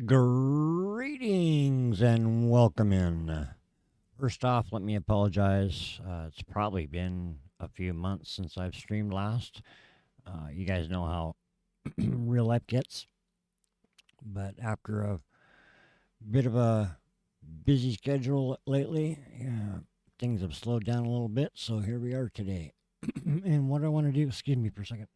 Greetings and welcome in. First off, let me apologize. It's probably been a few months since I've streamed last. You guys know how real life gets, but after a bit of a busy schedule lately, things have slowed down a little bit. So here we are today. And what I want to do, excuse me for a second.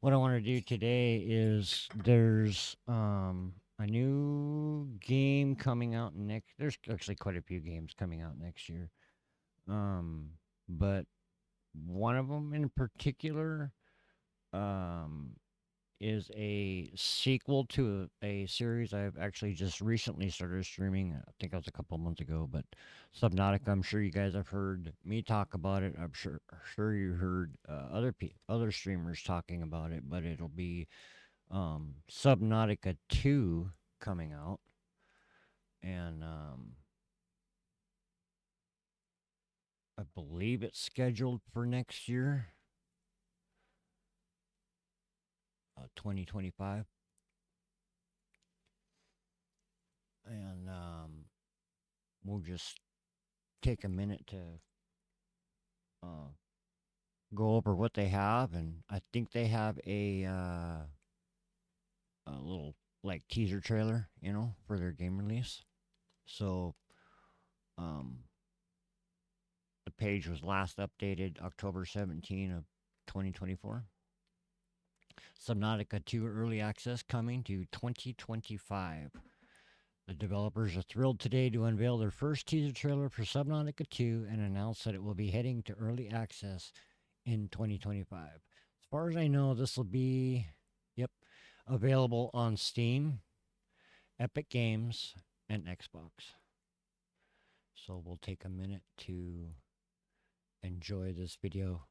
What I want to do today is there's a new game coming out next. There's actually quite a few games coming out next year. Um, but one of them in particular um is a sequel to a series I've actually just recently started streaming. I think it was a couple months ago, but Subnautica. I'm sure you guys have heard me talk about it. I'm sure you heard other streamers talking about it. But it'll be Subnautica 2 coming out, and I believe it's scheduled for next year, 2025. And we'll just take a minute to uh, go over what they have, and I think they have a little like teaser trailer, for their game release. So um, the page was last updated October 17 of 2024. Subnautica 2 early access coming to 2025. The developers are thrilled today to unveil their first teaser trailer for Subnautica 2 and announce that it will be heading to early access in 2025. As far as I know, this will be, yep, available on Steam, Epic Games, and Xbox. So we'll take a minute to enjoy this video.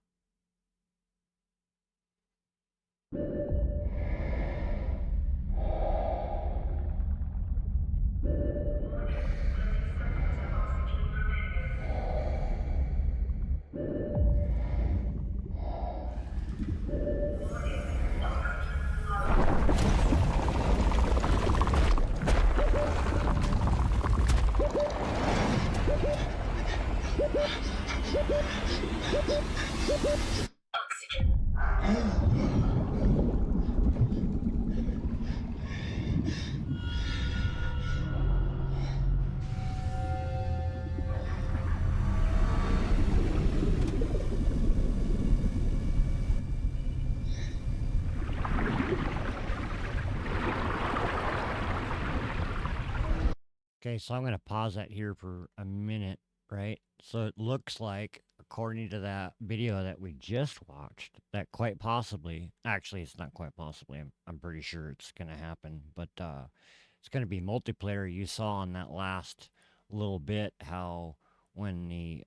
Okay, so I'm going to pause that here for a minute, right? So it looks like, according to that video that we just watched, that quite possibly, actually, it's not quite possibly, I'm pretty sure it's going to happen, but it's going to be multiplayer. You saw in that last little bit how when the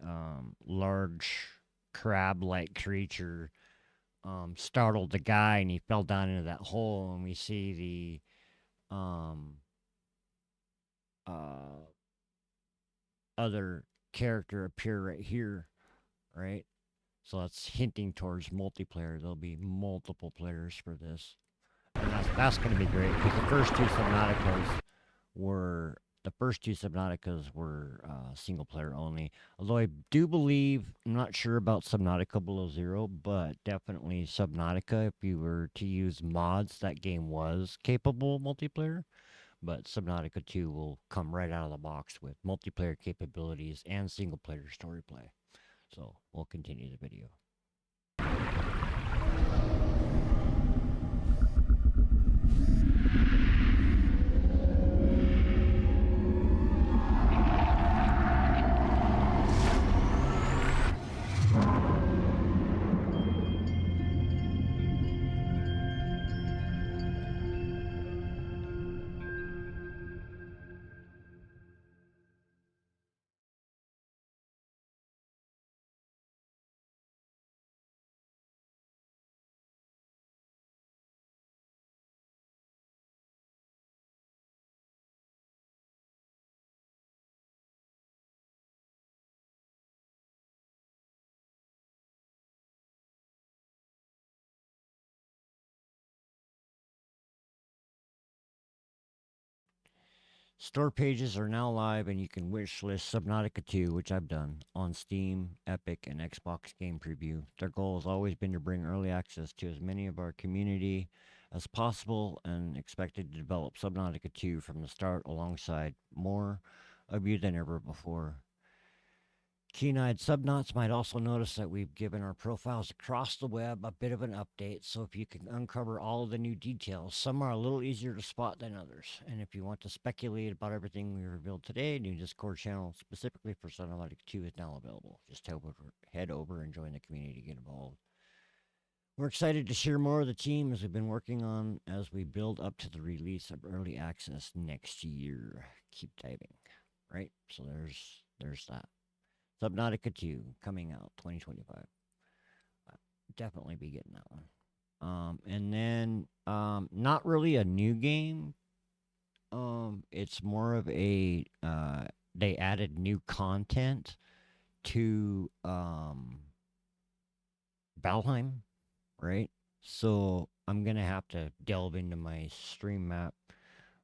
large crab like creature startled the guy and he fell down into that hole, and we see the uh, other character appear right here, right? So that's hinting towards multiplayer. There'll be multiple players for this, and that's going to be great because the first two Subnauticas were single player only. Although I do believe, I'm not sure about Subnautica Below Zero, but definitely Subnautica. If you were to use mods, that game was capable of multiplayer. But Subnautica 2 will come right out of the box with multiplayer capabilities and single player story play. So we'll continue the video. Store pages are now live, and you can wish list Subnautica 2, which I've done, on Steam, Epic, and Xbox Game Preview. Their goal has always been to bring early access to as many of our community as possible, and expected to develop Subnautica 2 from the start alongside more of you than ever before. Keen-eyed subnauts might also notice that we've given our profiles across the web a bit of an update, so if you can uncover all of the new details, some are a little easier to spot than others. And if you want to speculate about everything we revealed today, a new Discord channel specifically for Subnautica 2 is now available. Just head over and join the community to get involved. We're excited to share more of the team as we've been working on as we build up to the release of early access next year. Keep diving, right? So there's that. Subnautica 2 coming out 2025. Definitely be getting that one. And then not really a new game. It's more of a they added new content to Valheim, right? So I'm gonna have to delve into my stream map,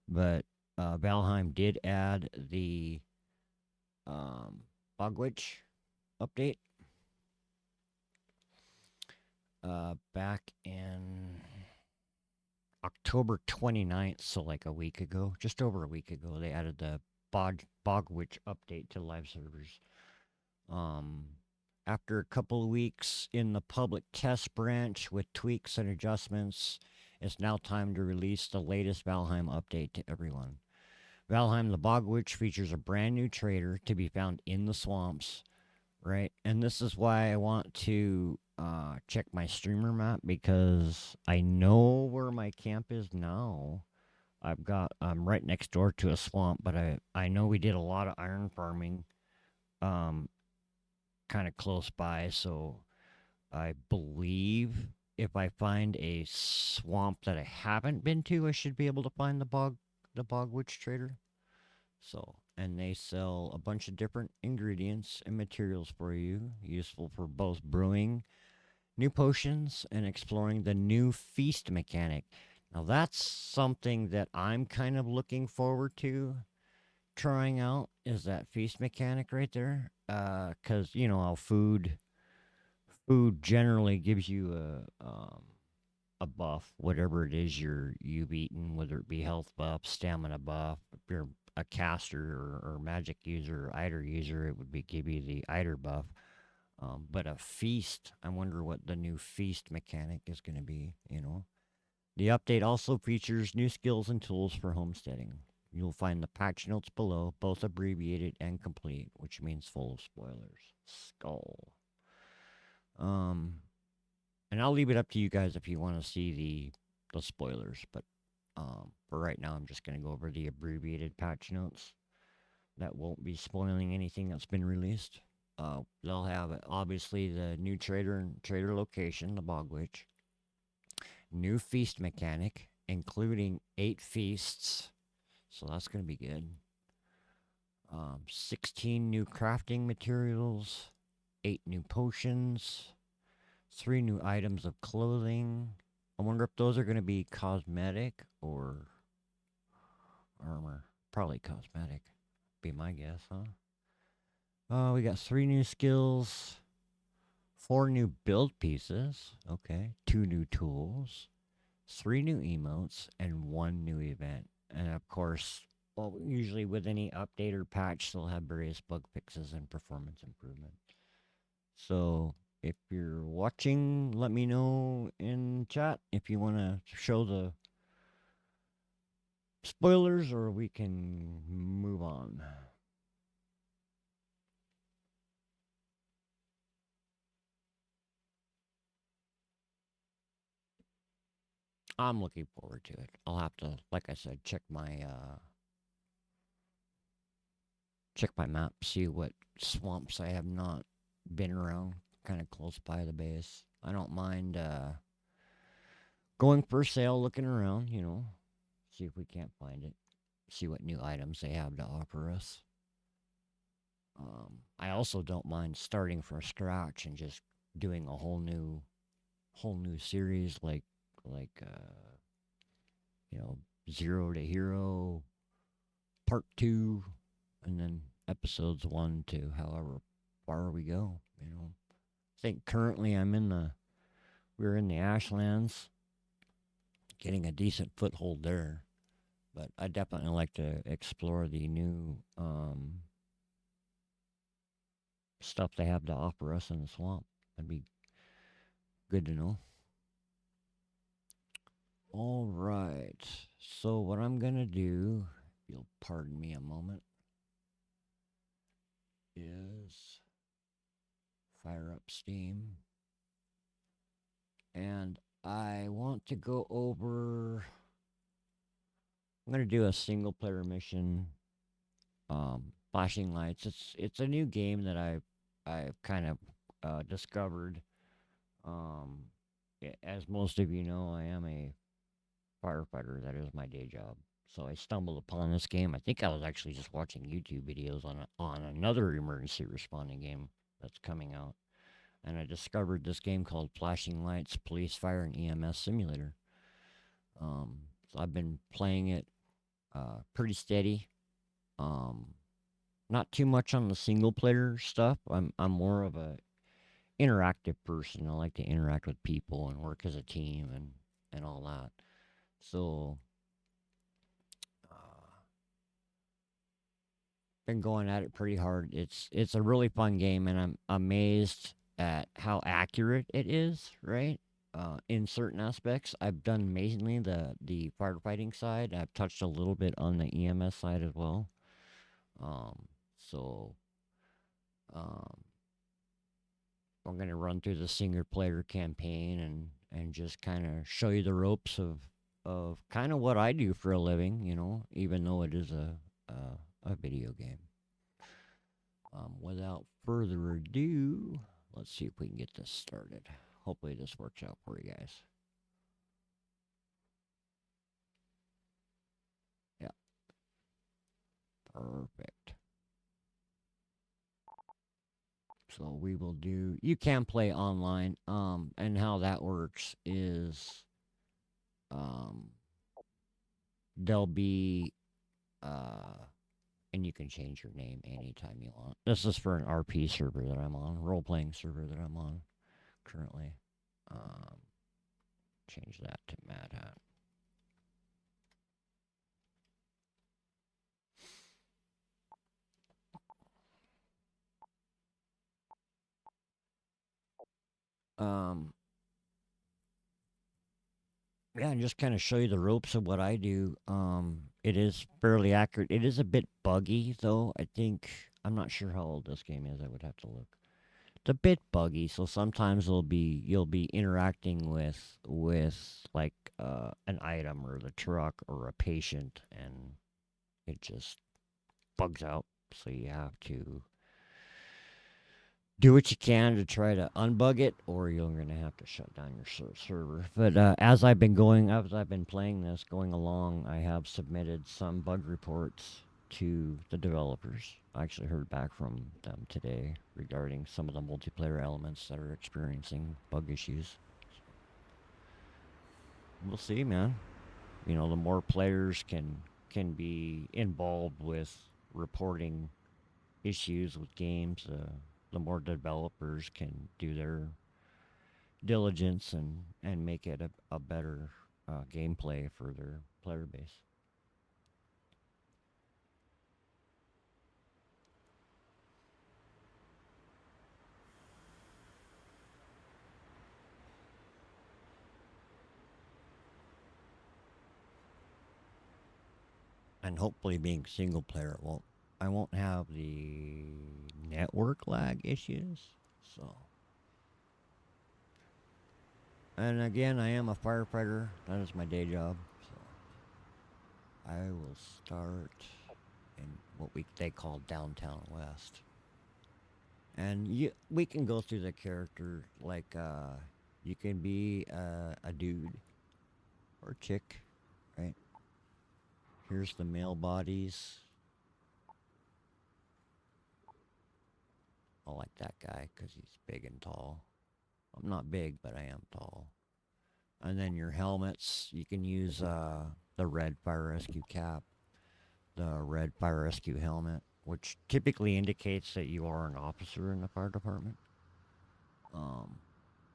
but Valheim did add the um, Bogwitch update back in October 29th, so like a week ago, just over a week ago, they added the Bogwitch update to live servers. Um, After a couple of weeks in the public test branch with tweaks and adjustments, it's now time to release the latest Valheim update to everyone. Valheim the Bogwitch features a brand new trader to be found in the swamps, right? And this is why I want to check my streamer map because I know where my camp is now. I'm right next door to a swamp, but I know we did a lot of iron farming, um, kind of close by. So I believe if I find a swamp that I haven't been to, I should be able to find the bog witch trader. So, and they sell a bunch of different ingredients and materials for you, useful for both brewing new potions and exploring the new feast mechanic. Now, that's something that I'm kind of looking forward to trying out is that feast mechanic right there. Cause you know how food generally gives you a buff, whatever it is you've eaten, whether it be health buff, stamina buff. If you're a caster or magic user or Eider user, it would be give you the Eider buff. But a feast, I wonder what the new feast mechanic is going to be, you know. The update also features new skills and tools for homesteading. You'll find the patch notes below, both abbreviated and complete, which means full of spoilers. Skull. Um, and I'll leave it up to you guys if you want to see the spoilers, but for right now, I'm just going to go over the abbreviated patch notes. That won't be spoiling anything that's been released. They'll have obviously the new trader location, the Bog Witch, new feast mechanic, including 8 feasts, so that's going to be good. 16 new crafting materials, 8 new potions, 3 new items of clothing. I wonder if those are going to be cosmetic or armor. Probably cosmetic, be my guess, huh? We got 3 new skills, 4 new build pieces, okay, 2 new tools, 3 new emotes, and 1 new event. And of course, well, usually with any update or patch, they'll have various bug fixes and performance improvement. So if you're watching, let me know in chat if you want to show the spoilers or we can move on. I'm looking forward to it. I'll have to, like I said, check my map, see what swamps I have not been around, kind of close by the base. I don't mind going for sale, looking around, you know, see if we can't find it, see what new items they have to offer us. I also don't mind starting from scratch and just doing a whole new series like you know, zero to hero, part two, and then episodes one to however far we go. I think currently we're in the Ashlands, getting a decent foothold there. But I definitely like to explore the new stuff they have to offer us in the swamp. That'd be good to know. All right. So what I'm gonna do, if you'll pardon me a moment, is fire up Steam, and I want to go over. I'm gonna do a single player mission. Flashing lights. It's a new game that I've kind of discovered. Um, as most of you know, I am a firefighter. That is my day job. So I stumbled upon this game. I think I was actually just watching YouTube videos on another emergency responding game that's coming out, and I discovered this game called Flashing Lights Police Fire and EMS Simulator. So I've been playing it pretty steady. Um, Not too much on the single player stuff. I'm more of a interactive person. I like to interact with people and work as a team and all that. So been going at it pretty hard. It's a really fun game, and I'm amazed at how accurate it is. Right. In certain aspects, I've done amazingly the firefighting side. I've touched a little bit on the EMS side as well. So um, I'm going to run through the single player campaign and just kind of show you the ropes of kind of what I do for a living, even though it is a video game. Without further ado, let's see if we can get this started. Hopefully, this works out for you guys. Yeah, perfect. So we will do. You can play online. And how that works is, um, there'll be and you can change your name anytime you want. This is for an RP server that I'm on, role playing server that I'm on currently. Um, Change that to Mad Hat. Um, yeah, and just kind of show you the ropes of what I do. It is fairly accurate. It is a bit buggy though. I'm not sure how old this game is. I would have to look. It's a bit buggy, so sometimes you'll be interacting with like an item or the truck or a patient, and it just bugs out. So you have to do what you can to try to unbug it, or you're going to have to shut down your server. But as I've been playing this, going along, I have submitted some bug reports to the developers. I actually heard back from them today regarding some of the multiplayer elements that are experiencing bug issues. We'll see, man. The more players can be involved with reporting issues with games, the more developers can do their diligence and make it a better gameplay for their player base. And hopefully, being single player, I won't have the network lag issues. So, and again, I am a firefighter. That is my day job. So, I will start in what they call downtown West. And we can go through the character like you can be a dude or chick, right? Here's the male bodies. I like that guy because he's big and tall. I'm not big, but I am tall. And then your helmets, you can use the red fire rescue cap, the red fire rescue helmet, which typically indicates that you are an officer in the fire department. Um,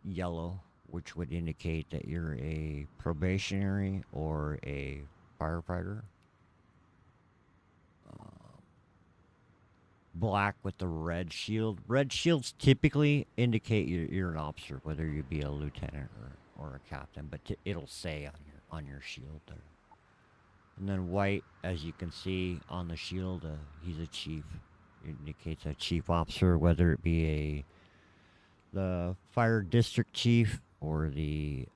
Yellow, which would indicate that you're a probationary or a firefighter. Um, Black with the red shield. Red shields typically indicate you're an officer, whether you be a lieutenant or a captain, but it'll say on your shield there. And then white, as you can see on the shield, he's a chief. It indicates a chief officer, whether it be the fire district chief or the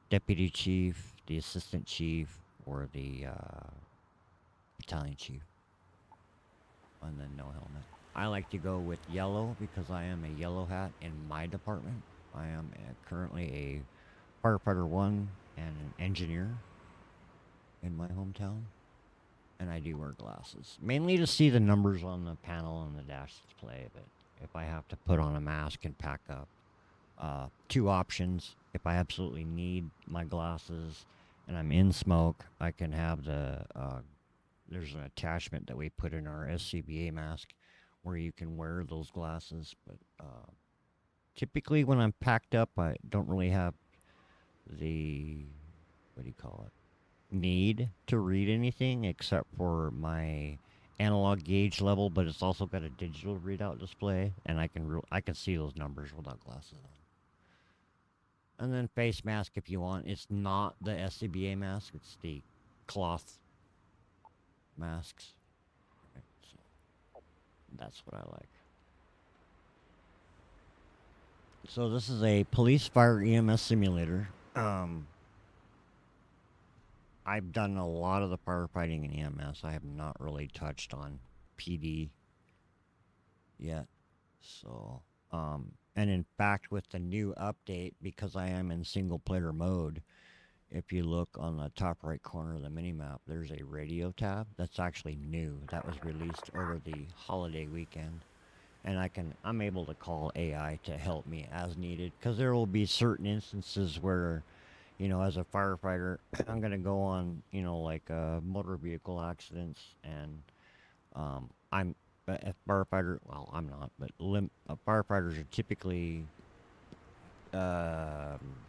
deputy chief, the assistant chief, or the battalion chief. And then no helmet. I like to go with yellow because I am a yellow hat in my department. I am currently a firefighter 1 and an engineer in my hometown. And I do wear glasses. Mainly to see the numbers on the panel on the dash display, but if I have to put on a mask and pack up, two options. If I absolutely need my glasses and I'm in smoke, I can have there's an attachment that we put in our SCBA mask where you can wear those glasses. But typically when I'm packed up, I don't really have the, what do you call it, need to read anything except for my analog gauge level, but it's also got a digital readout display, and I can see those numbers without glasses on. And then face mask if you want. It's not the SCBA mask, it's the cloth masks. Okay, so that's what I like. So this is a police fire EMS simulator. I've done a lot of the firefighting in EMS. I have not really touched on PD yet. So, and in fact, with the new update, because I am in single player mode, if you look on the top right corner of the minimap, there's a radio tab that's actually new. That was released over the holiday weekend. And I'm able to call AI to help me as needed, because there will be certain instances where, as a firefighter, I'm going to go on, like motor vehicle accidents, and I'm a firefighter. Well, I'm not, but firefighters are typically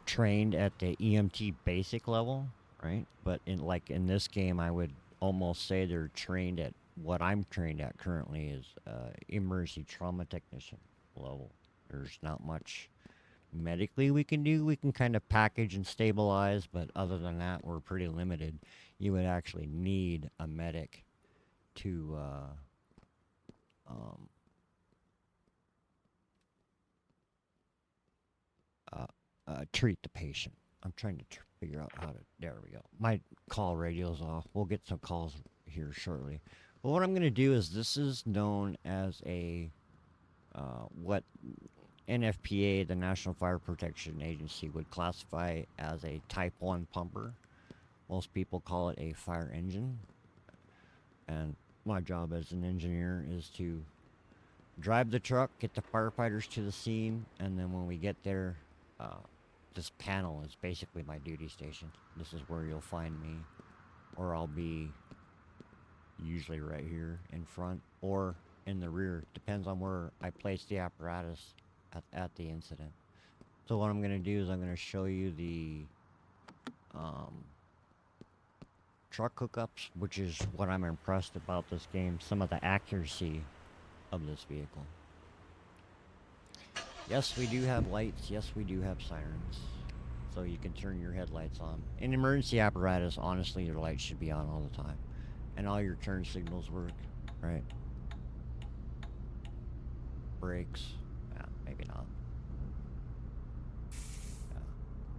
trained at the EMT basic level, right? But in this game, I would almost say they're trained at what I'm trained at currently is emergency trauma technician level. There's not much medically we can do. We can kind of package and stabilize, but other than that, we're pretty limited. You would actually need a medic to um, uh, treat the patient. I'm trying to figure out how to. There we go. My call radio's off. We'll get some calls here shortly. But what I'm going to do is this is known as a what NFPA, the National Fire Protection Agency, would classify as a Type 1 pumper. Most people call it a fire engine. And my job as an engineer is to drive the truck, get the firefighters to the scene, and then when we get there, this panel is basically my duty station. This is where you'll find me, or I'll be usually right here in front or in the rear. Depends on where I place the apparatus at the incident. So what I'm going to do is I'm going to show you the truck hookups, which is what I'm impressed about this game, some of the accuracy of this vehicle. Yes, we do have lights. Yes, we do have sirens. So you can turn your headlights on. In emergency apparatus, honestly, your lights should be on all the time. And all your turn signals work, right? Brakes, maybe not. Yeah.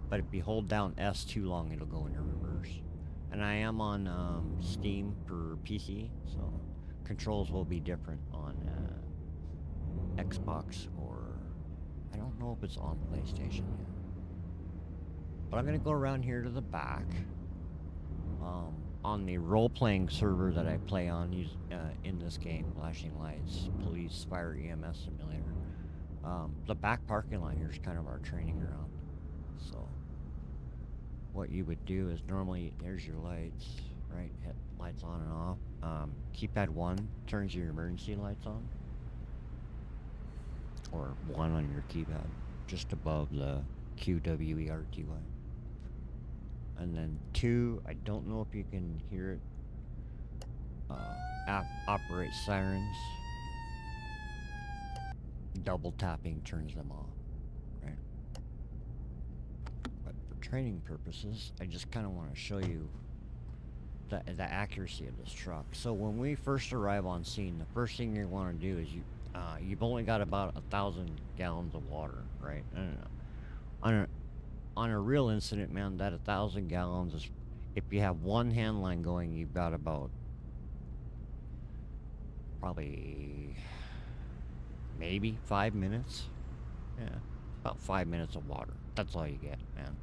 But if you hold down S too long, it'll go into reverse. And I am on Steam for PC, so controls will be different on Xbox, or I don't know if it's on PlayStation yet. But I'm going to go around here to the back. On the role-playing server that I play on in this game, Flashing Lights, Police, Fire, EMS Simulator, the back parking lot here is kind of our training ground. So what you would do is normally, there's your lights. right? Hit lights on and off. Keypad 1 turns your emergency lights on, or 1 on your keypad, just above the QWERTY. And then 2, I don't know if you can hear it, operate sirens. Double tapping turns them off, right? But for training purposes, I just kind of want to show you the accuracy of this truck. So when we first arrive on scene, the first thing you want to do is you've only got about 1,000 gallons of water, right? On a real incident, man, that 1,000 gallons is, if you have one hand line going, you've got about probably maybe 5 minutes. Yeah, about 5 minutes of water. That's all you get, man.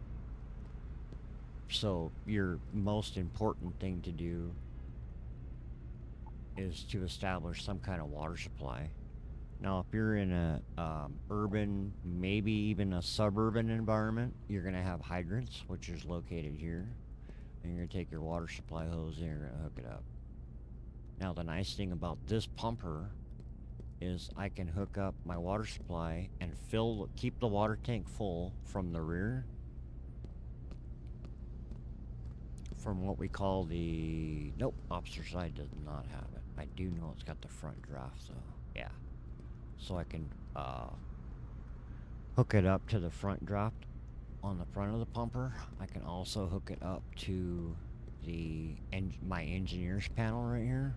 So your most important thing to do is to establish some kind of water supply. Now, if you're in a urban, maybe even a suburban environment, you're going to have hydrants, which is located here. And you're going to take your water supply hose and you're going to hook it up. Now, the nice thing about this pumper is I can hook up my water supply and keep the water tank full from the rear, from what we call the, nope, officer side does not have it. I do know it's got the front draft, so yeah. So I can hook it up to the front draft on the front of the pumper. I can also hook it up to my engineer's panel right here.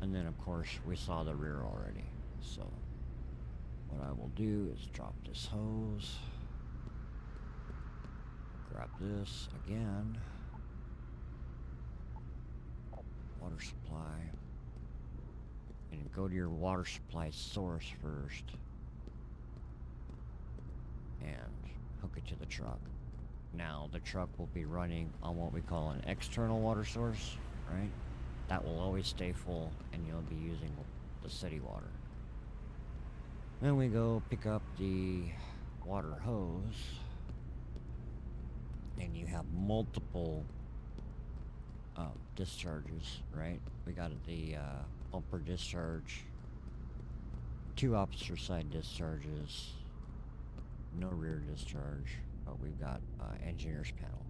And then of course we saw the rear already. So what I will do is drop this hose, grab this again, water supply, and go to your water supply source first and hook it to the truck. Now the truck will be running on what we call an external water source, right? That will always stay full and you'll be using the city water. Then we go pick up the water hose, and you have multiple discharges, right? We got the bumper discharge, 2 officer side discharges, no rear discharge, but we've got engineer's panel.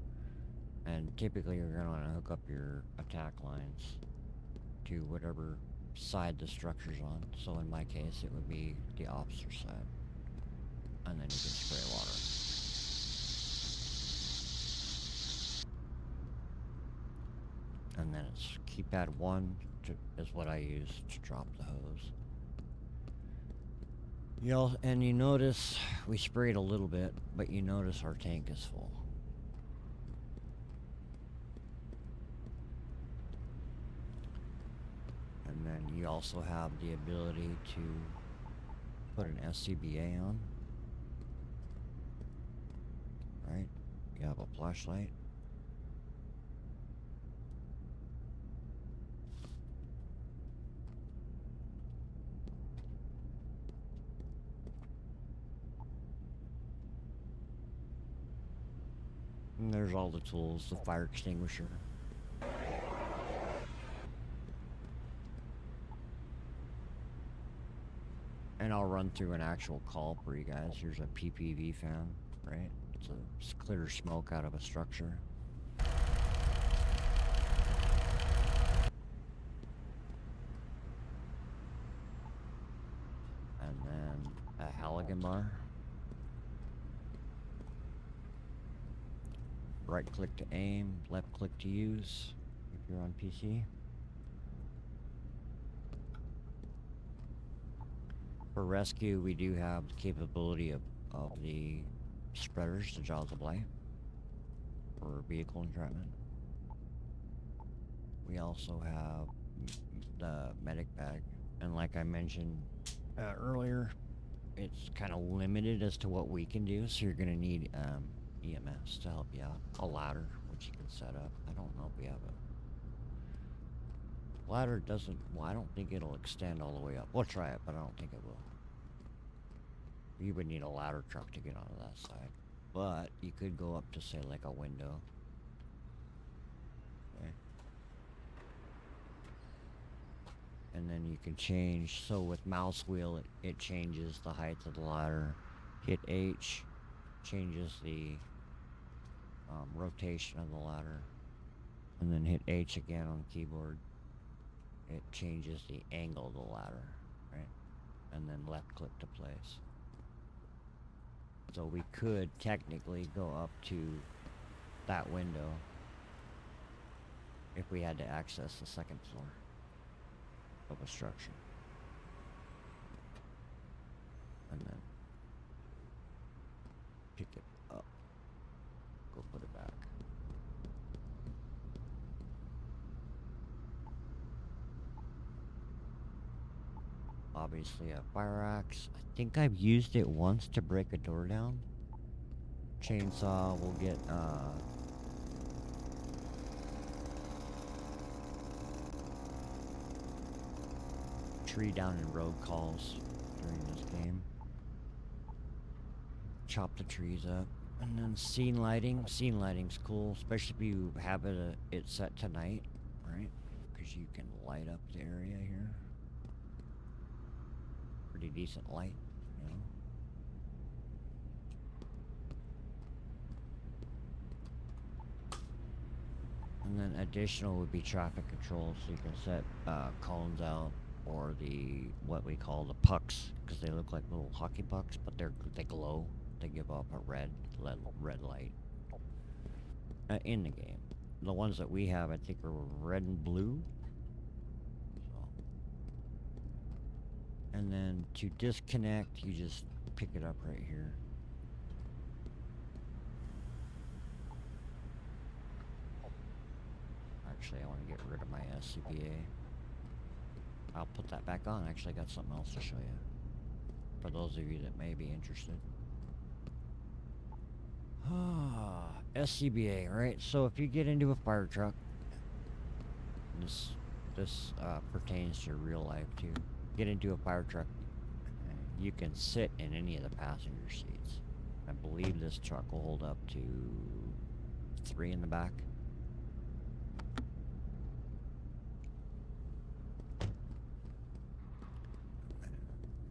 And typically you're going to want to hook up your attack lines to whatever side the structure's on. So in my case, it would be the officer side. And then you can spray water. And then it's keypad 1 is what I use to drop the hose. And you notice we sprayed a little bit, but you notice our tank is full. And then you also have the ability to put an SCBA on. Right? You have a flashlight. And there's all the tools, the fire extinguisher. And I'll run through an actual call for you guys. Here's a PPV fan, right? It's a clear smoke out of a structure. And then a halogen bar. Right click to aim, left click to use if you're on PC. For rescue, we do have the capability of the spreaders, the jaws of life, for vehicle entrapment. We also have the medic bag, and like I mentioned earlier, it's kind of limited as to what we can do, so you're going to need EMS to help you out. A ladder, which you can set up. I don't know if we have a ladder. Doesn't, well, I don't think it'll extend all the way up. We'll try it, but I don't think it will. You would need a ladder truck to get onto that side, but you could go up to, say, like a window. Okay. And then you can change, so with mouse wheel it changes the height of the ladder. Hit H, changes the rotation of the ladder. And then hit H again on the keyboard. It changes the angle of the ladder, right? And then left click to place. So we could technically go up to that window if we had to access the second floor of a structure. And then pick it up, go put it back. Obviously a fire axe. I think I've used it once to break a door down. Chainsaw will get tree down in road calls during this game. Chop the trees up. And then scene lighting. Scene lighting's cool, especially if you have it set to night, right? Because you can light up the area here. Pretty decent light, you know. And then additional would be traffic control, so you can set cones out, or the what we call the pucks, because they look like little hockey pucks, but they glow. They give off a red light in the game. The ones that we have, I think, are red and blue. So. And then to disconnect, you just pick it up right here. Actually, I want to get rid of my SCBA. I'll put that back on. Actually, I got something else to show you. For those of you that may be interested. SCBA, right? So if you get into a fire truck, this pertains to real life too. Get into a fire truck, you can sit in any of the passenger seats. I believe this truck will hold up to 3 in the back.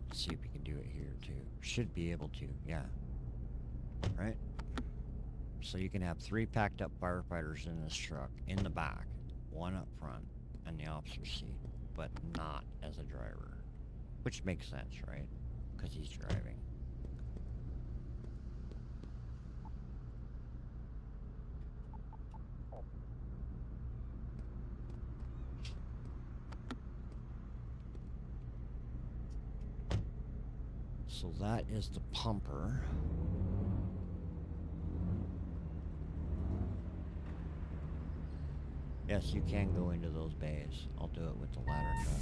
Let's see if we can do it here too. Should be able to, yeah. Right? So you can have 3 packed up firefighters in this truck in the back, 1 up front, and the officer's seat, but not as a driver. Which makes sense, right? Because he's driving. So that is the pumper. Yes, you can go into those bays. I'll do it with the ladder truck.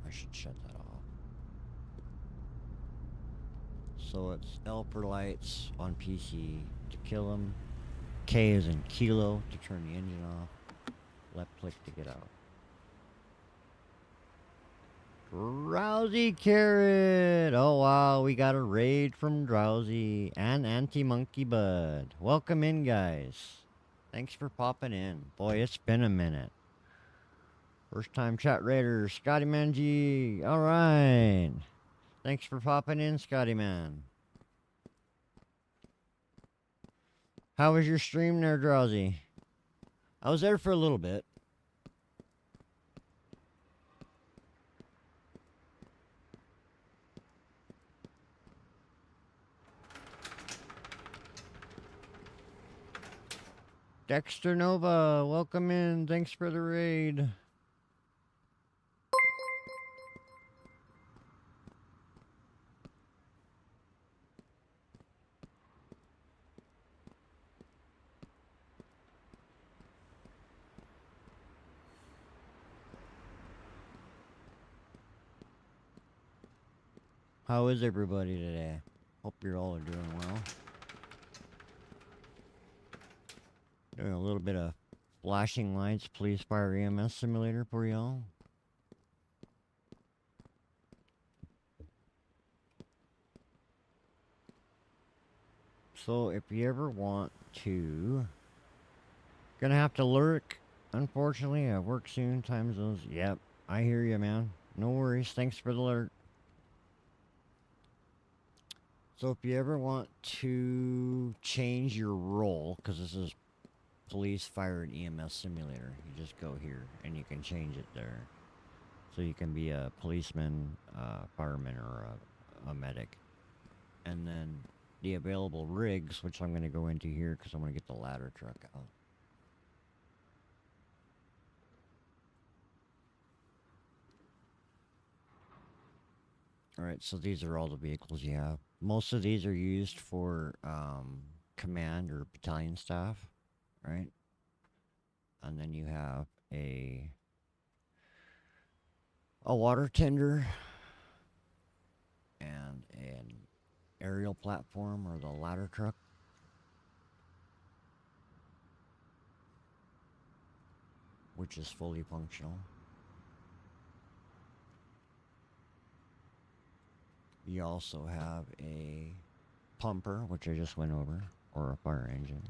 I should shut that off. So it's L for lights on PC to kill them. K is in kilo to turn the engine off. Left click to get out. Drowsy Carrot! Oh wow, we got a raid from Drowsy and Anti-Monkey Bud. Welcome in, guys. Thanks for popping in. Boy, it's been a minute. First time chat raider, Scotty Man G. Alright. Thanks for popping in, Scotty Man. How was your stream there, Drowsy? I was there for a little bit. Dexter Nova, welcome in. Thanks for the raid. How is everybody today? Hope you're all are doing well. Doing a little bit of flashing lights, police fire EMS simulator for y'all. So if you ever want to, gonna have to lurk. Unfortunately, I work soon. Time zones. Yep, I hear you, man. No worries. Thanks for the alert. So if you ever want to change your role, because this is police, fire, and EMS simulator, you just go here and you can change it there. So you can be a policeman, fireman, or a medic. And then the available rigs, which I'm going to go into here because I'm going to get the ladder truck out. All right, so these are all the vehicles you have. Most of these are used for command or battalion staff, right? And then you have a water tender and an aerial platform or the ladder truck. Which is fully functional. You also have a pumper, which I just went over, or a fire engine.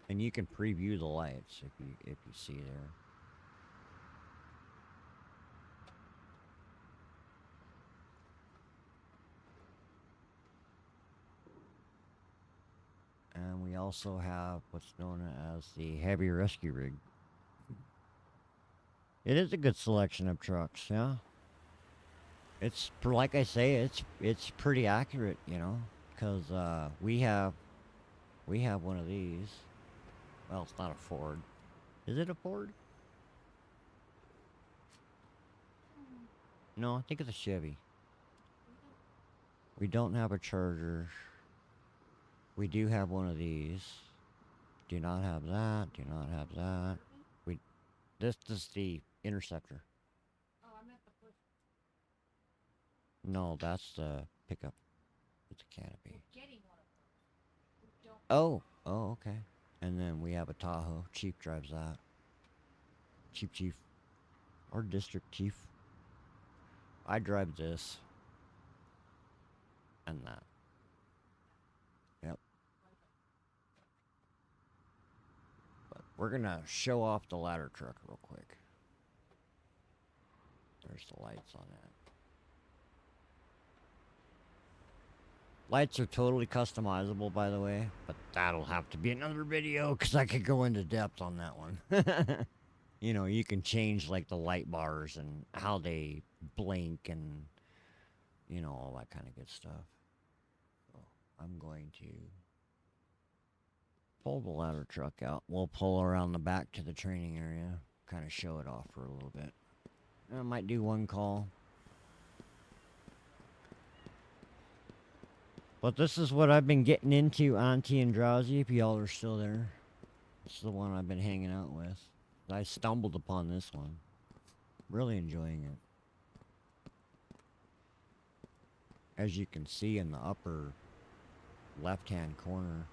And you can preview the lights if you see there. And we also have what's known as the heavy rescue rig. It is a good selection of trucks, yeah. It's like I say, it's pretty accurate, you know, because we have one of these. Well, it's not a Ford. Is it a Ford? No, I think it's a Chevy. We don't have a Charger. We do have one of these. Do not have that. Do not have that. This is the Interceptor. No, that's the pickup with the canopy. Oh, okay. And then we have a Tahoe. Chief drives that. Chief. Or District Chief. I drive this. And that. Yep. But we're gonna show off the ladder truck real quick. There's the lights on that. Lights are totally customizable, by the way, but that'll have to be another video because I could go into depth on that one. You know, you can change like the light bars and how they blink and, you know, all that kind of good stuff. So I'm going to pull the ladder truck out. We'll pull around the back to the training area, kind of show it off for a little bit. I might do one call. But this is what I've been getting into, Auntie and Drowsy, if y'all are still there. This is the one I've been hanging out with. I stumbled upon this one. Really enjoying it. As you can see in the upper left-hand corner,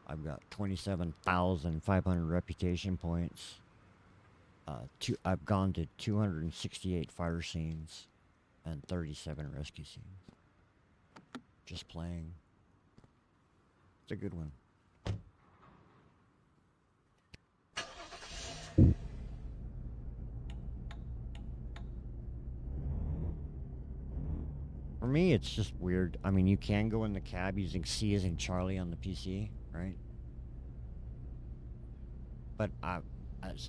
I've got 27,500 reputation points. I've gone to 268 fire scenes and 37 rescue scenes. Just playing. It's a good one. For me, it's just weird. I mean, you can go in the cab using C as in Charlie on the PC, right? But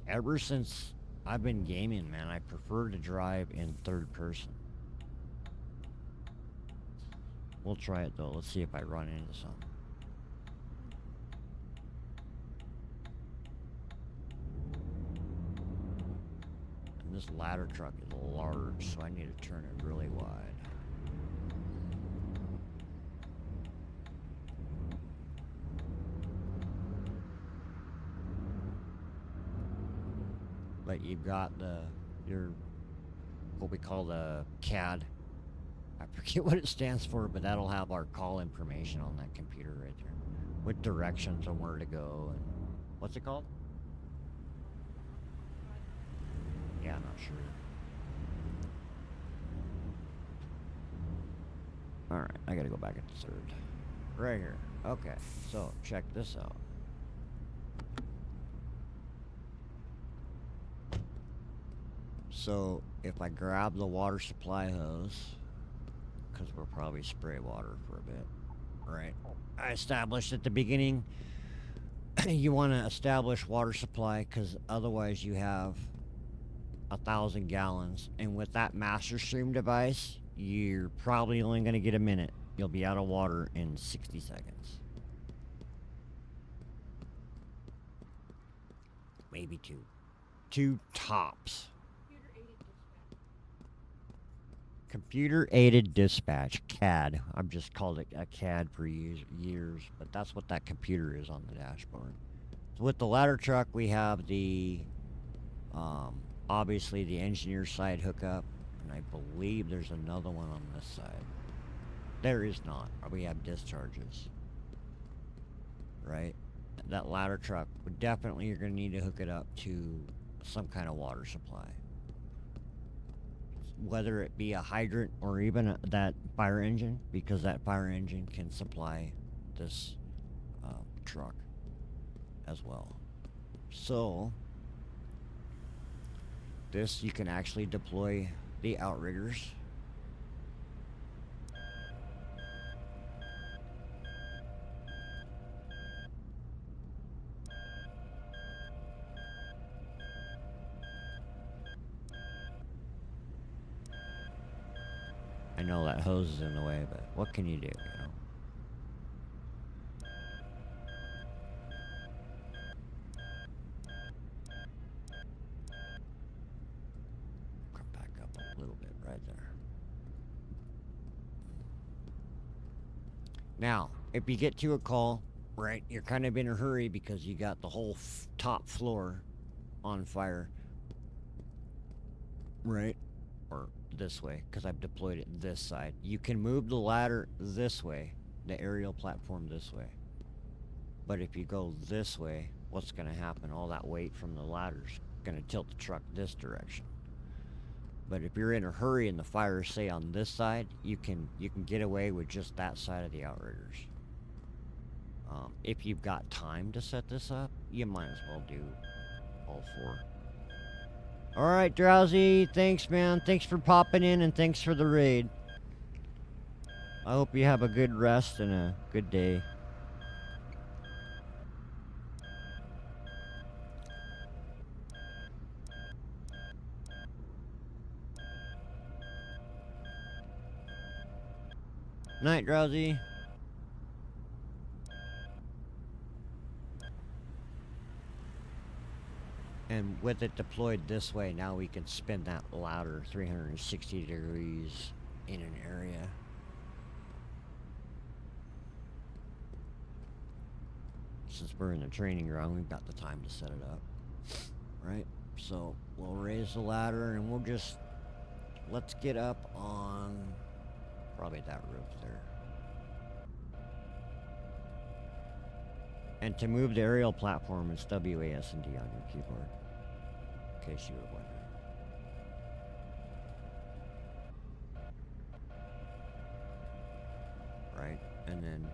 ever since I've been gaming, man, I prefer to drive in third person. We'll try it, though. Let's see if I run into something. And this ladder truck is large, so I need to turn it really wide. But you've got what we call the CAD. I forget what it stands for, but that'll have our call information on that computer right there. With directions on where to go and what's it called? Yeah, I'm not sure. Alright, I gotta go back at the third. Right here. Okay, so check this out. So if I grab the water supply hose, because we'll probably spray water for a bit, right? I established at the beginning, you want to establish water supply because otherwise you have 1,000 gallons, and with that master stream device, you're probably only going to get a minute. You'll be out of water in 60 seconds. Maybe two. Two tops. Computer aided dispatch, CAD. I've just called it a CAD for years, but that's what that computer is on the dashboard. So with the ladder truck, we have the obviously the engineer side hookup, and I believe there's another one on this side. There is not. We have discharges, right? That ladder truck would definitely, you're going to need to hook it up to some kind of water supply, whether it be a hydrant or even that fire engine, because that fire engine can supply this truck as well. So this, you can actually deploy the outriggers. I know that hose is in the way, but what can you do, you know? Come back up a little bit right there. Now, if you get to a call, right, you're kind of in a hurry because you got the whole top floor on fire, right? Or this way, because I've deployed it this side. You can move the ladder this way, the aerial platform this way. But if you go this way, what's going to happen? All that weight from the ladder's going to tilt the truck this direction. But if you're in a hurry and the fire is, say, on this side, you can get away with just that side of the outriggers. If you've got time to set this up, you might as well do all four. All right, Drowsy, thanks, man. Thanks for popping in, and thanks for the raid. I hope you have a good rest and a good day. Night, Drowsy. And with it deployed this way, now we can spin that ladder 360 degrees in an area. Since we're in the training ground, we've got the time to set it up. Right? So we'll raise the ladder and we'll just, let's get up on probably that roof there. And to move the aerial platform, it's WASD on your keyboard, in case you were wondering. Right? And then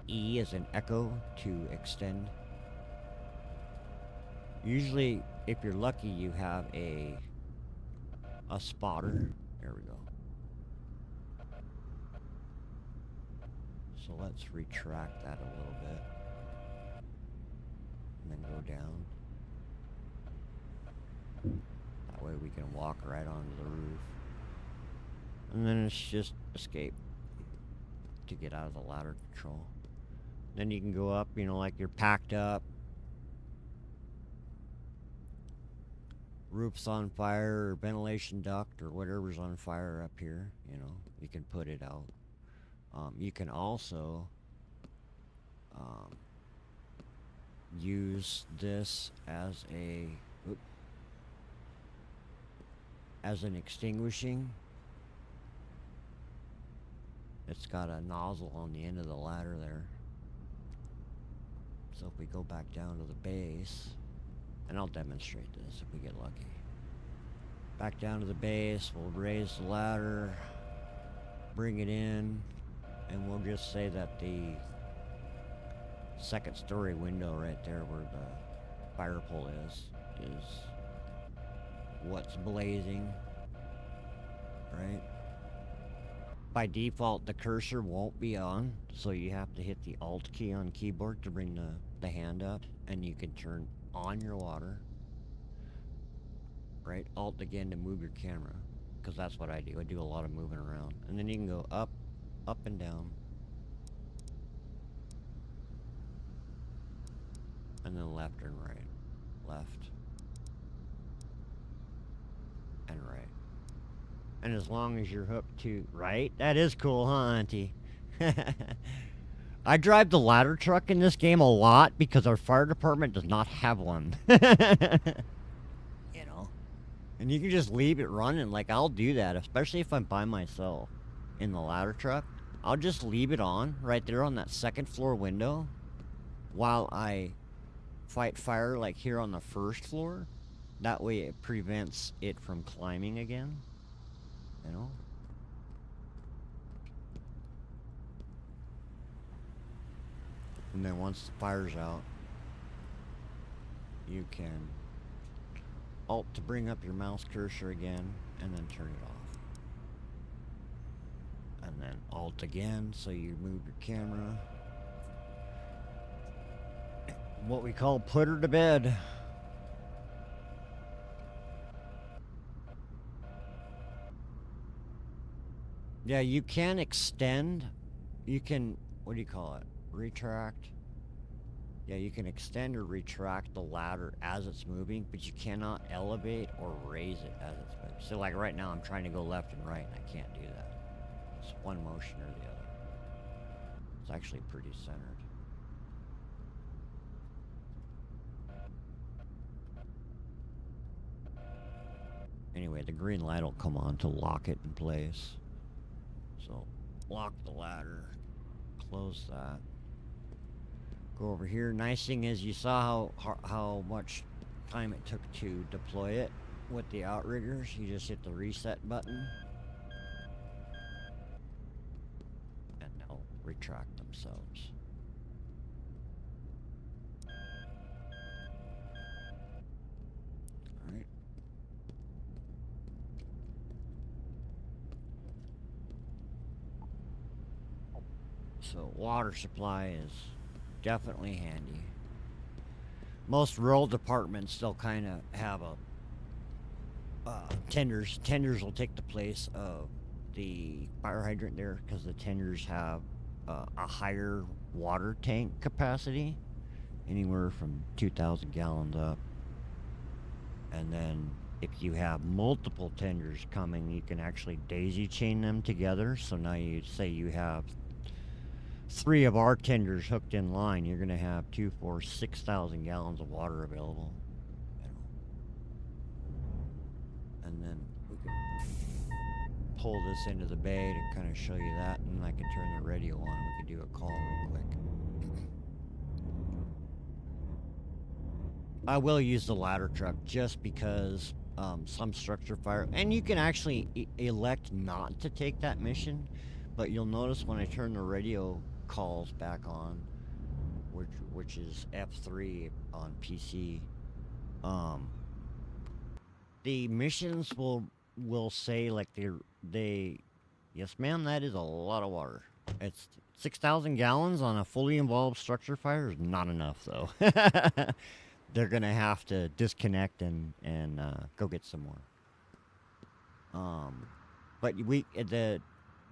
E is an echo to extend. Usually, if you're lucky, you have a spotter. There we go. So let's retract that a little bit. And then go down. That way we can walk right onto the roof. And then it's just escape to get out of the ladder control. Then you can go up, you know, like you're packed up. Roof's on fire, or ventilation duct, or whatever's on fire up here, you know, you can put it out. You can also use this as an extinguishing. It's got a nozzle on the end of the ladder there. So if we go back down to the base, and I'll demonstrate this if we get lucky. Back down to the base, we'll raise the ladder. bring it in, and we'll just say that the second story window right there where the fire pole is what's blazing, right? By default, the cursor won't be on, so you have to hit the Alt key on keyboard to bring the hand up, and you can turn on your water, right? Alt again to move your camera, because that's what I do. I do a lot of moving around. And then you can go up, up and down, and then left and right. Left and right. And as long as you're hooked to right, that is cool, huh, Auntie? I drive the ladder truck in this game a lot because our fire department does not have one. You know? And you can just leave it running. Like, I'll do that, especially if I'm by myself in the ladder truck. I'll just leave it on right there on that second floor window while I fight fire, like here on the first floor. That way it prevents it from climbing again. You know? And then once the fire's out, you can Alt to bring up your mouse cursor again, and then turn it off. And then Alt again, so you move your camera. What we call put her to bed. Yeah, you can extend. You can, what do you call it? Retract. Yeah, you can extend or retract the ladder as it's moving, but you cannot elevate or raise it as it's moving. So like right now, I'm trying to go left and right, and I can't do that. It's one motion or the other. It's actually pretty centered. Anyway, the green light will come on to lock it in place. So, lock the ladder, close that. Go over here. Nice thing is you saw how much time it took to deploy it with the outriggers. You just hit the reset button, and they'll retract themselves. Alright. So water supply is definitely handy. Most rural departments still kind of have a tenders. Tenders will take the place of the fire hydrant there because the tenders have a higher water tank capacity, anywhere from 2,000 gallons up. And then if you have multiple tenders coming, you can actually daisy chain them together. So now you say you have 3 of our tenders hooked in line, you're going to have 2, 4, 6,000 gallons of water available. And then we can pull this into the bay to kind of show you that, and I can turn the radio on and we can do a call real quick. I will use the ladder truck just because some structure fire, and you can actually elect not to take that mission, but you'll notice when I turn the radio calls back on, which is F3 on PC, the missions will say like they yes ma'am, that is a lot of water. It's 6,000 gallons on a fully involved structure fire is not enough though. They're gonna have to disconnect and go get some more. But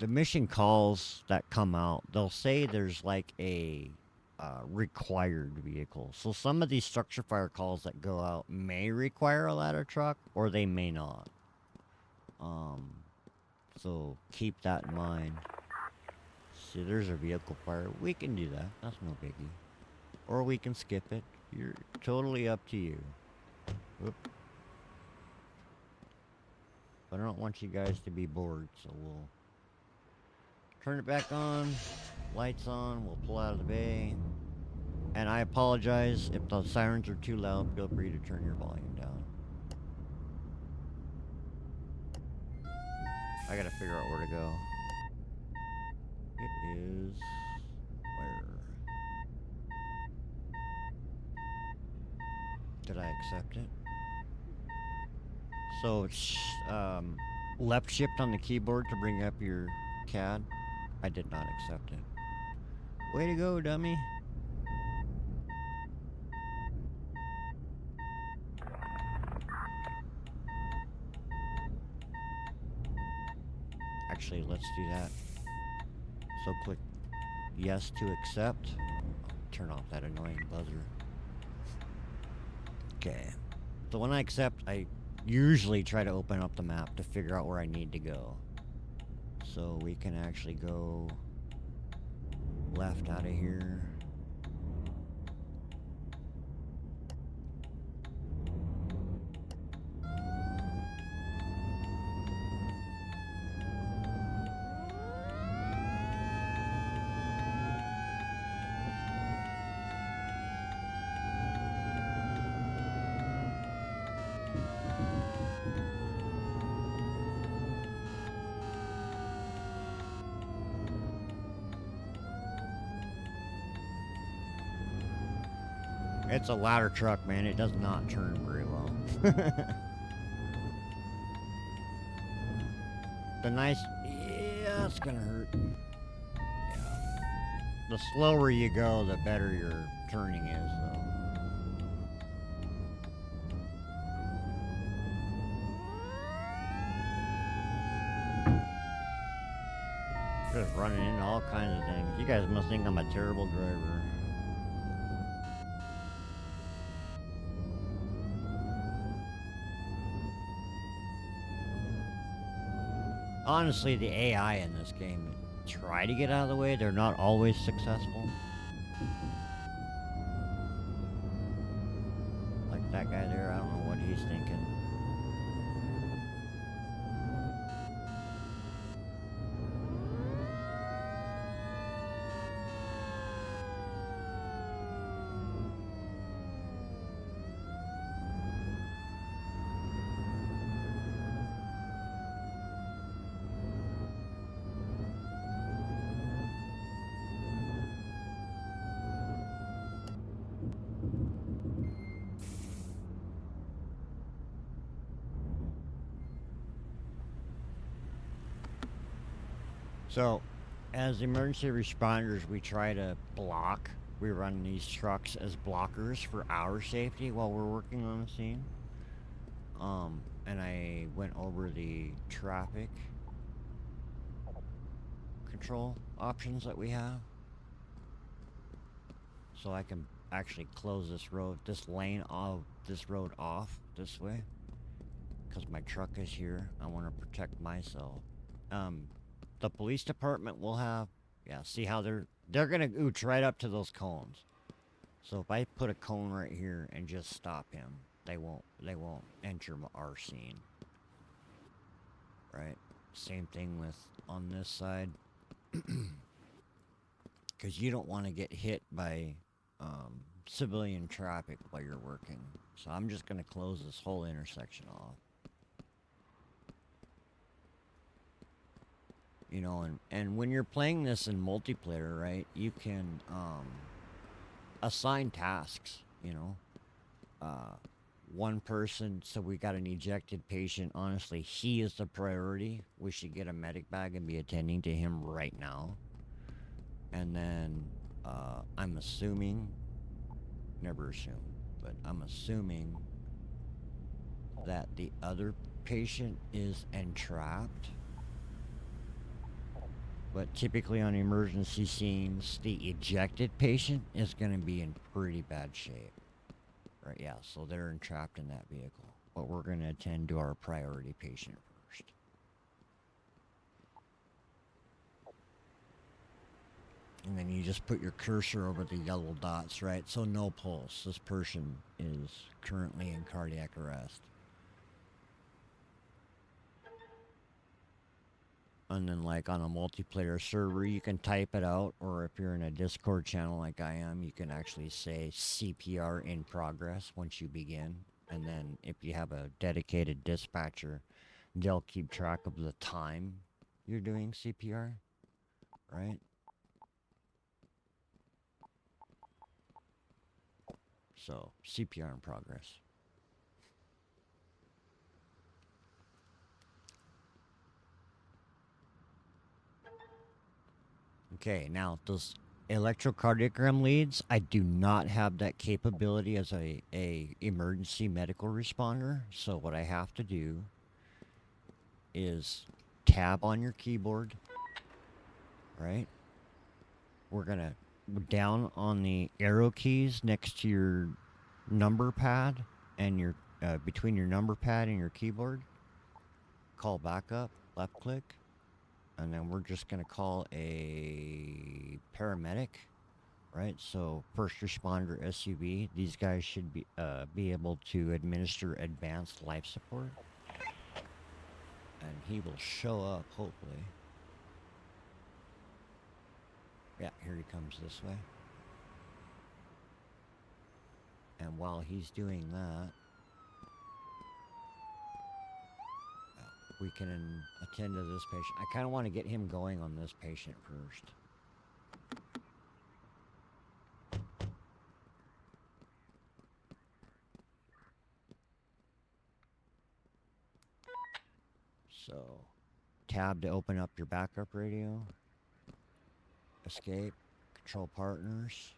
the mission calls that come out, they'll say there's like a required vehicle. So some of these structure fire calls that go out may require a ladder truck, or they may not. So keep that in mind. See, there's a vehicle fire. We can do that. That's no biggie. Or we can skip it. You're totally up to you. Whoop. But I don't want you guys to be bored, so we'll turn it back on. Lights on. We'll pull out of the bay. And I apologize if the sirens are too loud. Feel free to turn your volume down. I gotta figure out where to go. Did I accept it? So it's left shift on the keyboard to bring up your CAD. I did not accept it. Way to go, dummy. Actually, let's do that. So click yes to accept. Turn off that annoying buzzer. Okay. So when I accept, I usually try to open up the map to figure out where I need to go. So we can actually go left out of here. It's a ladder truck, man. It does not turn very well. The nice... Yeah, it's gonna hurt. Yeah. The slower you go, the better your turning is, though. Just running into all kinds of things. You guys must think I'm a terrible driver. Honestly, the AI in this game try to get out of the way. They're not always successful. Like that guy there, I don't know what he's thinking. So, as emergency responders, we try to block. We run these trucks as blockers for our safety while we're working on the scene. And I went over the traffic control options that we have. So I can actually close this road, this lane of this road off this way. Because my truck is here. I want to protect myself. The police department will have, yeah, see how they're gonna ooch right up to those cones. So if I put a cone right here and just stop him, they won't enter our scene. Right? Same thing with on this side. Because you don't want to get hit by civilian traffic while you're working. So I'm just gonna close this whole intersection off. You know, and when you're playing this in multiplayer, right, you can assign tasks, you know. One person, so we got an ejected patient. Honestly, he is the priority. We should get a medic bag and be attending to him right now. And then I'm assuming, never assume, but I'm assuming that the other patient is entrapped. But typically on emergency scenes, the ejected patient is going to be in pretty bad shape. Right, yeah, so they're entrapped in that vehicle. But we're going to attend to our priority patient first. And then you just put your cursor over the yellow dots, right? So no pulse. This person is currently in cardiac arrest. And then like on a multiplayer server, you can type it out, or if you're in a Discord channel like I am, you can actually say CPR in progress once you begin. And then if you have a dedicated dispatcher, they'll keep track of the time you're doing CPR, right? So CPR in progress. Okay, now those electrocardiogram leads, I do not have that capability as a emergency medical responder. So what I have to do is tab on your keyboard, right? We're gonna down on the arrow keys next to your number pad and your between your number pad and your keyboard. Call backup, left click, and then we're just gonna call a paramedic, right? So first responder SUV. These guys should be able to administer advanced life support, and he will show up hopefully. Yeah, here he comes this way. And while he's doing that, we can attend to this patient. I kind of want to get him going on this patient first. So, tab to open up your backup radio. Escape. Control partners.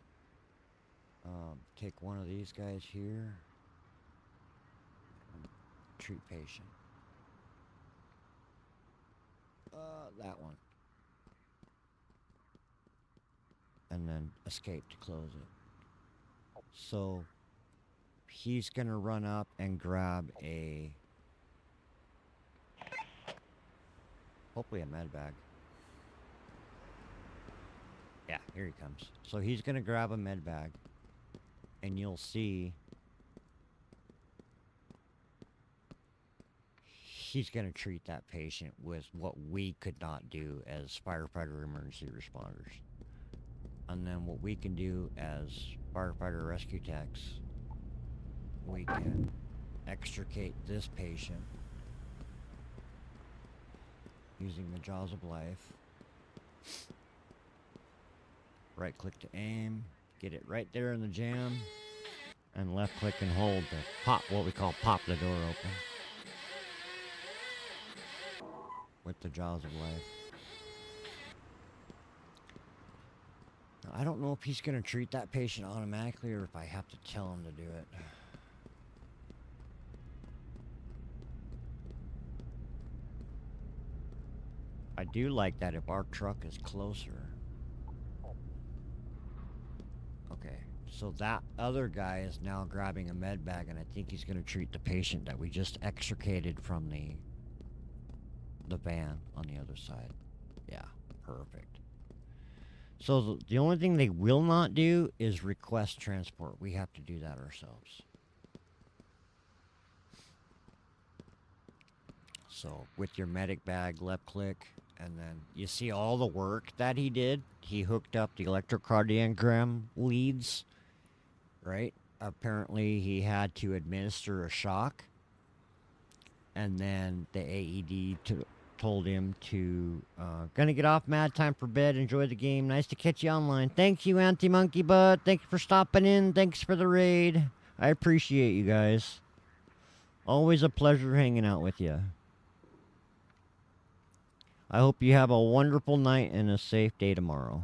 Take one of these guys here. Treat patient. That one. And then escape to close it. So, he's going to run up and grab hopefully a med bag. Yeah, here he comes. So he's going to grab a med bag, and you'll see he's going to treat that patient with what we could not do as firefighter emergency responders. And then what we can do as firefighter rescue techs, we can extricate this patient using the jaws of life. Right click to aim, get it right there in the jam, and left click and hold to pop, what we call pop the door open with the jaws of life. Now, I don't know if he's going to treat that patient automatically or if I have to tell him to do it. I do like that if our truck is closer. Okay, so that other guy is now grabbing a med bag, and I think he's going to treat the patient that we just extricated from the van on the other side. Yeah, perfect. So the only thing they will not do is request transport. We have to do that ourselves. So with your medic bag, left click, and then you see all the work that he did. He hooked up the electrocardiogram leads, right? Apparently he had to administer a shock, and then the AED told him to gonna get off, mad, time for bed, enjoy the game, nice to catch you online. Thank you, Anti-Monkey Butt, thank you for stopping in, thanks for the raid. I appreciate you guys. Always a pleasure hanging out with you. I hope you have a wonderful night and a safe day tomorrow.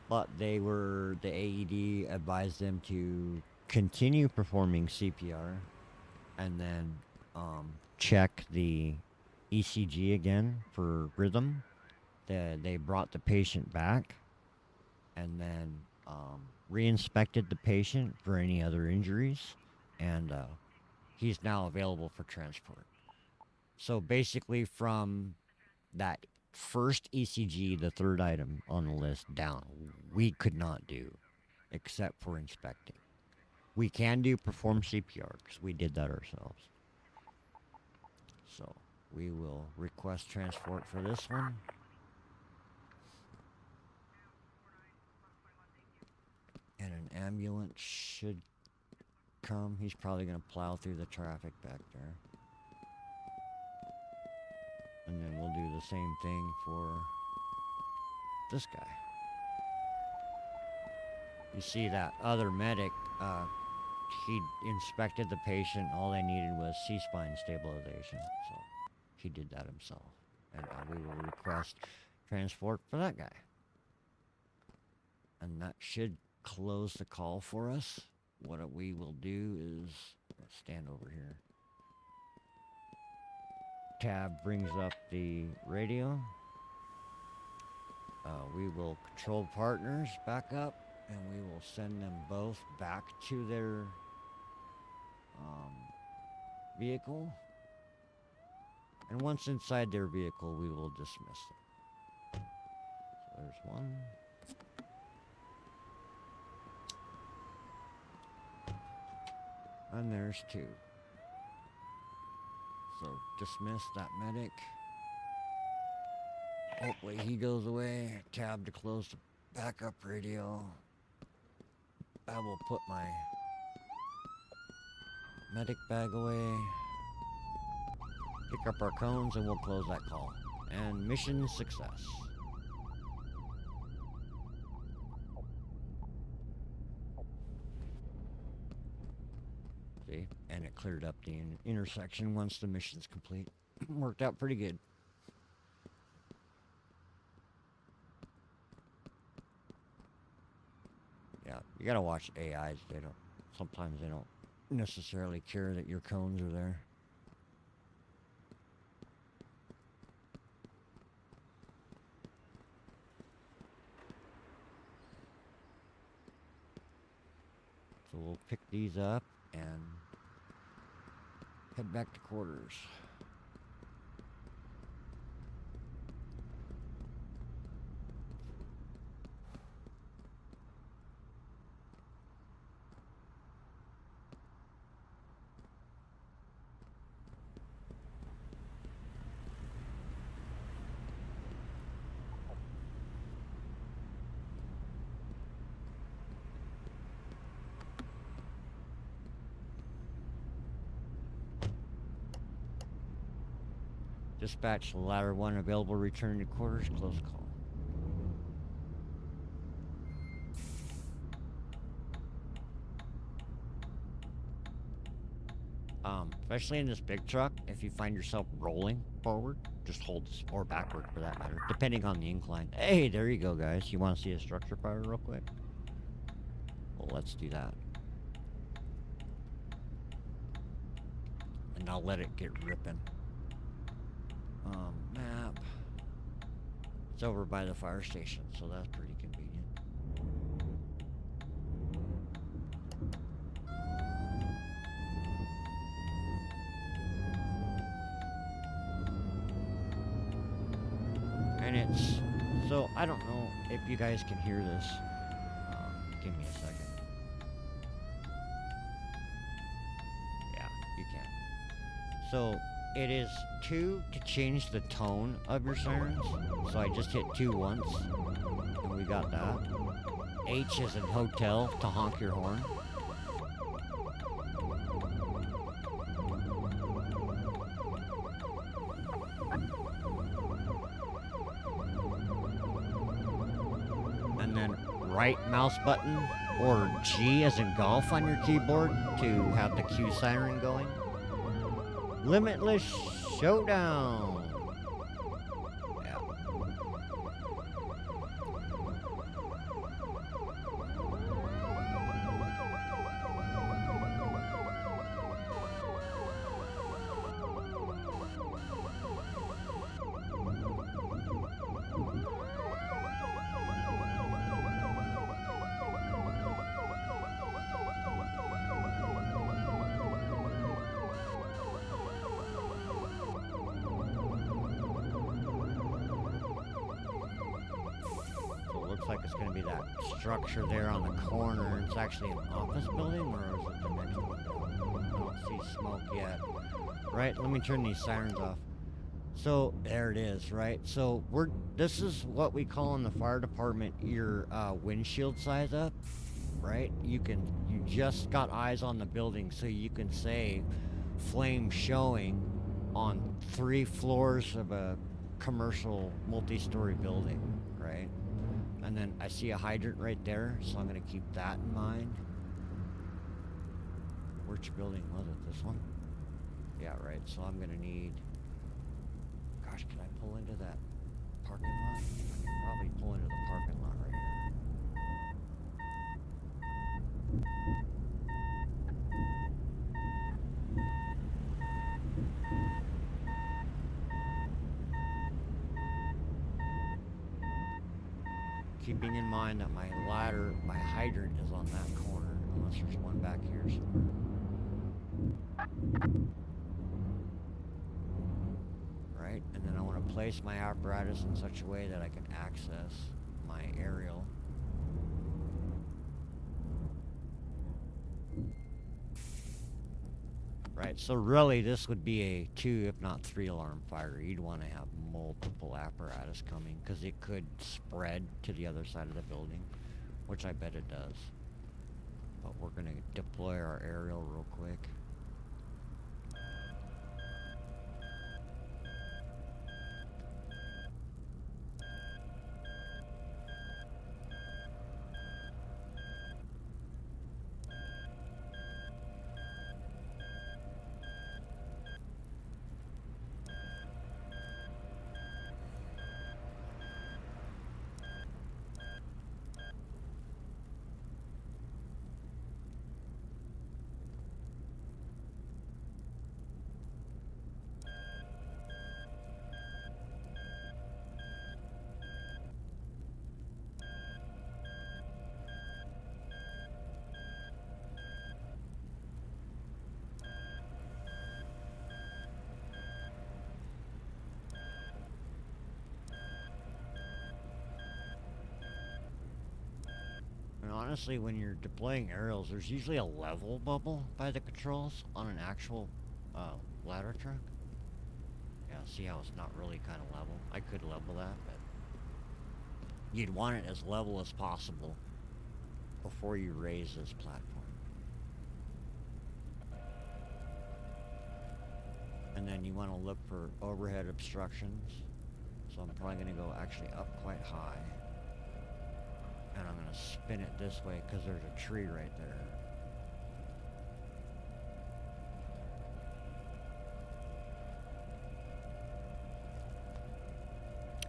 But the AED advised them to continue performing CPR and then check the ECG again for rhythm. They brought the patient back and then re-inspected the patient for any other injuries, and he's now available for transport. So basically from that first ECG, the third item on the list, down, we could not do except for inspecting. We can do perform CPR because we did that ourselves. So we will request transport for this one. And an ambulance should come. He's probably going to plow through the traffic back there. And then we'll do the same thing for this guy. You see that other medic he inspected the patient. All they needed was C-spine stabilization. So he did that himself. And now we will request transport for that guy. And that should close the call for us. What we will do is stand over here. Tab brings up the radio. We will control partners back up, and we will send them both back to their vehicle. And once inside their vehicle, we will dismiss them. So there's one. And there's two. So dismiss that medic. Hopefully he goes away. Tab to close the backup radio. I will put my medic bag away. Pick up our cones and we'll close that call. And mission success. See? And it cleared up the intersection once the mission's complete. Worked out pretty good. Yeah, you gotta watch AIs. Sometimes they don't necessarily care that your cones are there. So we'll pick these up and head back to quarters. Dispatch ladder 1 available, return to quarters, close call. Especially in this big truck, if you find yourself rolling forward, just hold this, or backward for that matter, depending on the incline. Hey, there you go, guys. You want to see a structure fire real quick? Well, let's do that. And I'll let it get ripping. Map. It's over by the fire station, so that's pretty convenient. And it's, so I don't know if you guys can hear this. Give me a second. Yeah, you can. So it is 2 to change the tone of your sirens. So I just hit 2 once, and we got that. H is in hotel to honk your horn. And then right mouse button or G as in golf on your keyboard to have the Q siren going. Limitless Showdown. Yeah. Looks like it's going to be that structure there on the corner. It's actually an office building, or is it the next one down? I don't see smoke yet. Right, let me turn these sirens off. So, there it is, right? So, this is what we call in the fire department your windshield size up, right? You just got eyes on the building, so you can say flame showing on 3 floors of a commercial multi-story building, right? And then I see a hydrant right there, so I'm going to keep that in mind. Which building was it? This one? Yeah, right. So I'm gonna need. Gosh, can I pull into that parking lot? I can probably pull into the parking lot right here. Keeping in mind that my ladder, my hydrant is on that corner, unless there's one back here somewhere. Right? And then I want to place my apparatus in such a way that I can access my aerial. Right, so really this would be a 2 if not 3 alarm fire. You'd want to have multiple apparatus coming because it could spread to the other side of the building, which I bet it does. But we're going to deploy our aerial real quick. And honestly, when you're deploying aerials, there's usually a level bubble by the controls on an actual ladder truck. Yeah, see how it's not really kind of level? I could level that, but you'd want it as level as possible before you raise this platform. And then you want to look for overhead obstructions. So I'm probably going to go actually up quite high. And I'm going to spin it this way because there's a tree right there.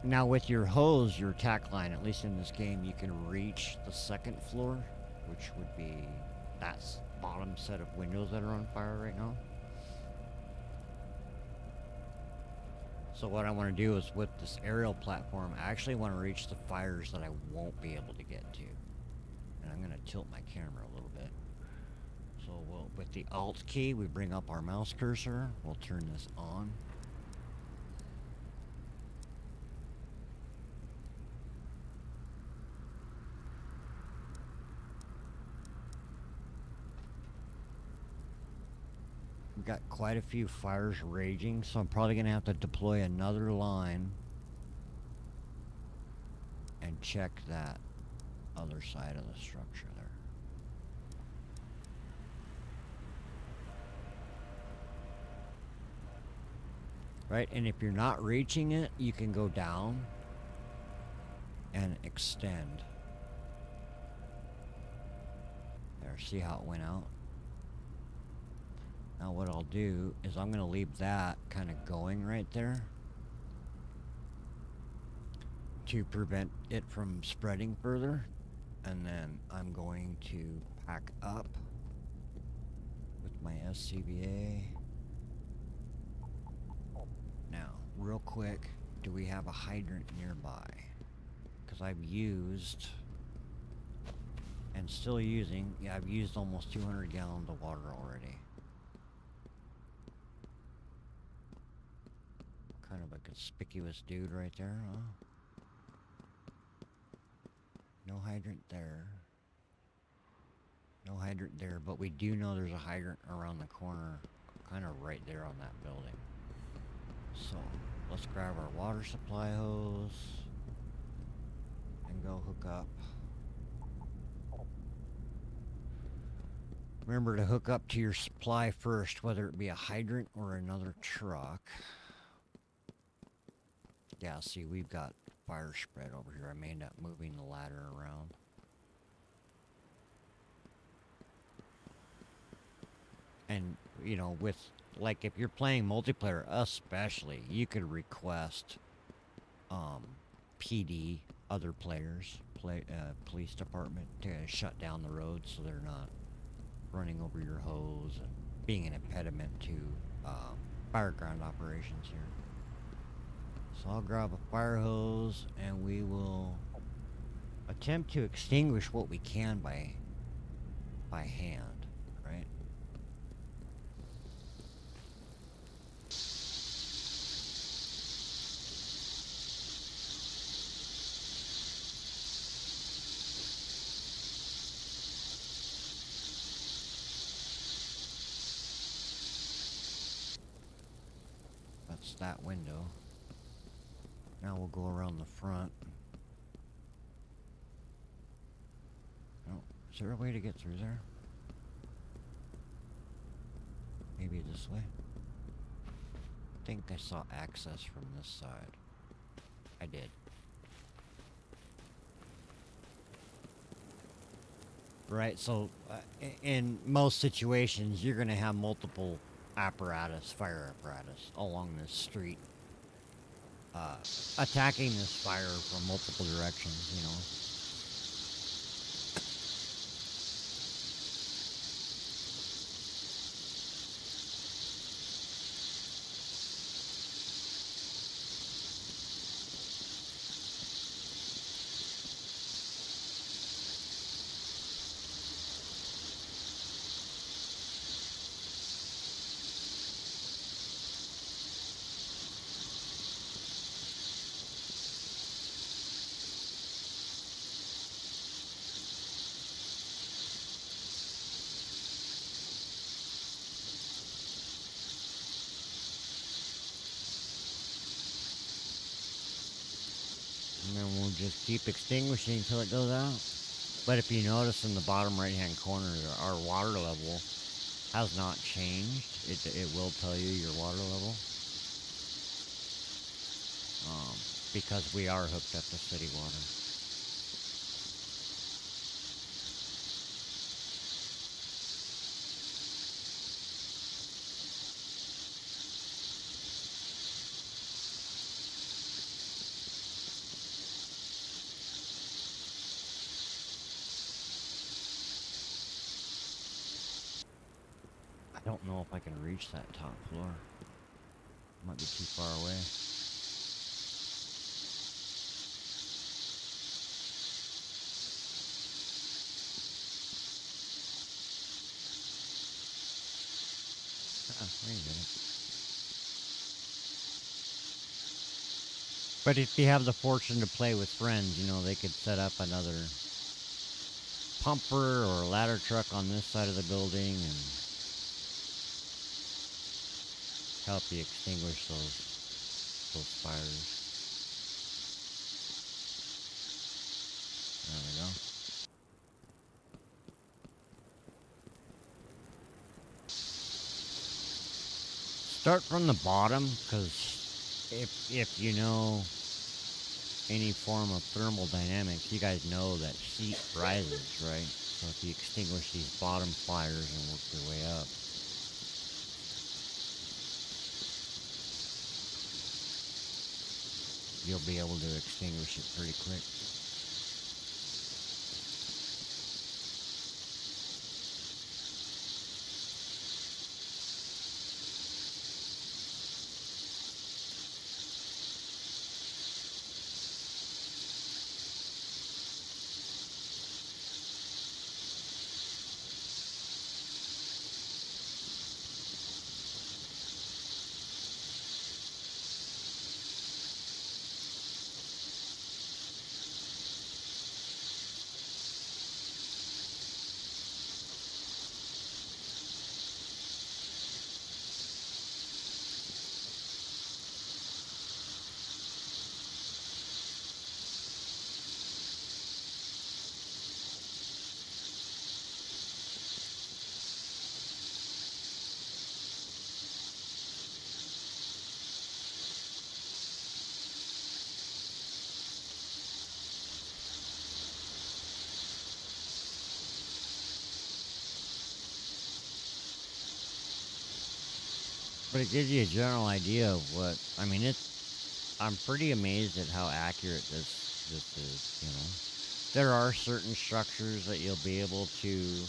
Now with your hose, your tack line, at least in this game, you can reach the second floor, which would be that bottom set of windows that are on fire right now. So what I want to do is with this aerial platform, I actually want to reach the fires that I won't be able to get to. And I'm going to tilt my camera a little bit. So with the Alt key, we bring up our mouse cursor. We'll turn this on. We've got quite a few fires raging, so I'm probably going to have to deploy another line and check that other side of the structure there. Right, and if you're not reaching it, you can go down and extend. There, see how it went out? Now what I'll do is I'm going to leave that kind of going right there to prevent it from spreading further. And then I'm going to pack up with my SCBA. Now, real quick, do we have a hydrant nearby? Because I've used and still using, yeah, I've used almost 200 gallons of water already. Kind of a conspicuous dude right there, huh? No hydrant there. No hydrant there, but we do know there's a hydrant around the corner, kind of right there on that building. So, let's grab our water supply hose and go hook up. Remember to hook up to your supply first, whether it be a hydrant or another truck. Yeah, see, we've got fire spread over here. I may end up moving the ladder around. And you know, with like if you're playing multiplayer, especially, you could request um, PD, other players, police department to shut down the road so they're not running over your hose and being an impediment to um, fireground operations here. So I'll grab a fire hose and we will attempt to extinguish what we can by hand, right? That's that window. Now we'll go around the front. Oh, is there a way to get through there? Maybe this way? I think I saw access from this side. I did. Right, so in most situations, you're going to have multiple fire apparatus along this street, uh, attacking this fire from multiple directions, you know. And then we'll just keep extinguishing until it goes out. But if you notice in the bottom right-hand corner, our water level has not changed. It will tell you your water level. Um, because we are hooked up to city water. I don't know if I can reach that top floor. Might be too far away. Wait a minute. But if you have the fortune to play with friends, you know, they could set up another pumper or a ladder truck on this side of the building and help you extinguish those fires. There we go. Start from the bottom, because if you know any form of thermodynamics, you guys know that heat rises, right? So if you extinguish these bottom fires and work your way up, you'll be able to extinguish it pretty quick. But it gives you a general idea of what I mean. I'm pretty amazed at how accurate this is. There are certain structures that you'll be able to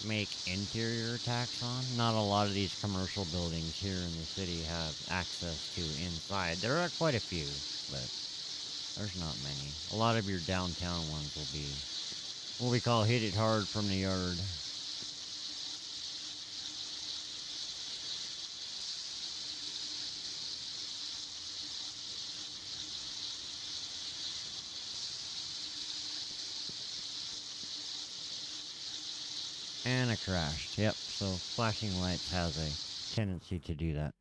make interior attacks on. Not a lot of these commercial buildings here in the city have access to inside. There are quite a few, but there's not many. A lot of your downtown ones will be what we call hit it hard from the yard. And it crashed. Yep, so flashing lights has a tendency to do that.